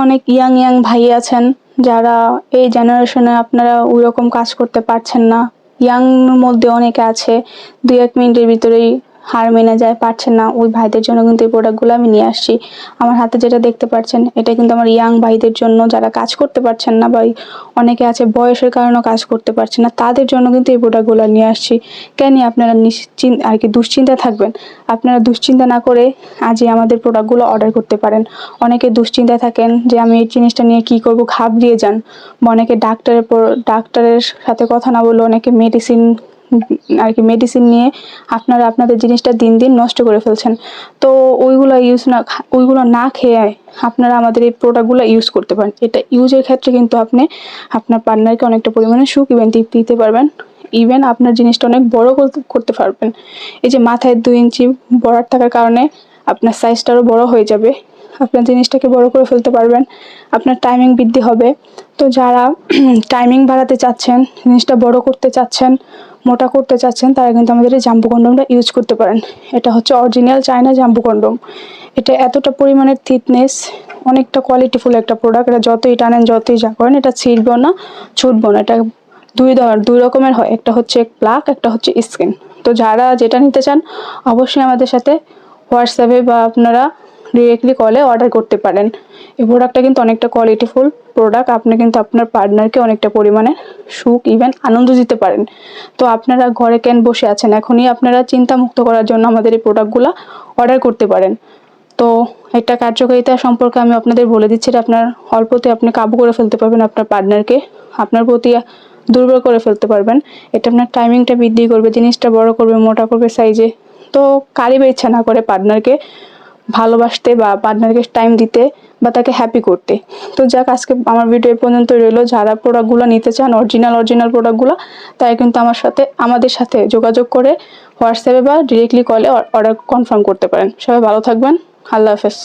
অনেক young young ভাই আছেন যারা এই জেনারেশনে আপনারা ওইরকম কাজ করতে পারছেন না। ইয়াং মধ্যে অনেকে আছে 2-1 মিনিটের ভিতরেই হার মেনে যায়, পারছেন না। ওই ভাইদের জন্য কিন্তু এই প্রোডাক্টগুলো আমি নিয়ে আসছি। আমার হাতে যেটা দেখতে পাচ্ছেন এটা কিন্তু আমার ইয়াং ভাইদের জন্য, যারা কাজ করতে পারছেন না বা অনেকে আছে বয়সের কারণে কাজ করতে পারছেন না, তাদের জন্য কিন্তু এই প্রোডাক্টগুলো নিয়ে আসছি। কেন আপনারা নিশ্চিন্ত আর কি দুশ্চিন্তা থাকবেন, আপনারা দুশ্চিন্তা না করে আজই আমাদের প্রোডাক্টগুলো অর্ডার করতে পারেন। অনেকে দুশ্চিন্তায় থাকেন যে আমি এই জিনিসটা নিয়ে কি করব, ঘাবড়িয়ে যান, বা অনেকে ডাক্তারের সাথে কথা না বলে অনেকে মেডিসিন নিয়ে আপনারা আপনাদের জিনিসটা দিন দিন নষ্ট করে ফেলছেন। তো ওইগুলো না খেয়ে আপনারা আমাদের এই প্রোডাক্টগুলো ইউজ করতে পারেন। এটা ইউজের ক্ষেত্রে কিন্তু আপনি আপনার পার্টনারকে অনেকটা পরিমাণে সুখ ইভেন তৃপ্তি দিতে পারবেন। ইভেন আপনার জিনিসটা অনেক বড় করতে পারবেন। এই যে মাথায় 2 ইঞ্চি বড় থাকার কারণে আপনার সাইজটারও বড় হয়ে যাবে, আপনার জিনিসটাকে বড় করে ফেলতে পারবেন, আপনার টাইমিং বৃদ্ধি হবে। তো যারা টাইমিং বাড়াতে চাচ্ছেন, জিনিসটা বড় করতে চাচ্ছেন, মোটা করতে চাচ্ছেন, তারা কিন্তু আমাদের এই জাম্বু কন্ডমটা ইউজ করতে পারেন। এটা হচ্ছে অরিজিনাল চায়না জাম্বু কন্ডম। এটা এতটা পরিমাণের থিকনেস, অনেকটা কোয়ালিটিফুল একটা প্রোডাক্ট। এটা যতই টানেন যতই যা করেন এটা ছিঁড়বেও না, ছুটবেও না। এটা দুই রকমের হয়, একটা হচ্ছে প্লাগ, একটা হচ্ছে স্কিন। তো যারা যেটা নিতে চান অবশ্যই আমাদের সাথে হোয়াটসঅ্যাপে বা আপনারা ডিরেক্টলি কলে অর্ডার করতে পারেন। এই প্রোডাক্টটা কিন্তু অনেকটা কোয়ালিটিফুল প্রোডাক্ট। আপনি কিন্তু আপনার পার্টনারকে অনেকটা পরিমাণে সুখ ইভেন আনন্দ দিতে পারেন। তো আপনারা ঘরে কেন বসে আছেন, এখনই আপনারা চিন্তা মুক্ত করার জন্য আমাদের এই প্রোডাক্টগুলো অর্ডার করতে পারেন। তো একটা কার্যকারিতা সম্পর্কে আমি আপনাদের বলে দিচ্ছি, যে আপনার অল্পতে আপনি কাবু করে ফেলতে পারবেন আপনার পার্টনারকে, আপনার প্রতি দুর্বল করে ফেলতে পারবেন। এটা আপনার টাইমিংটা বৃদ্ধি করবে, জিনিসটা বড় করবে, মোটা করবে সাইজে। তো কারই বা ইচ্ছা না করে পার্টনারকে ভালোবাসতে বা পার্টনারকে টাইম দিতে বা তাকে হ্যাপি করতে। তো যাক, আজকে আমার ভিডিও এই পর্যন্ত রইলো। যারা প্রোডাক্টগুলো নিতে চান অরিজিনাল প্রোডাক্টগুলো, তাই কিন্তু আমাদের সাথে যোগাযোগ করে হোয়াটসঅ্যাপে বা ডিরেক্টলি কলে অর্ডার কনফার্ম করতে পারেন। সবাই ভালো থাকবেন। আল্লাহ হাফেজ।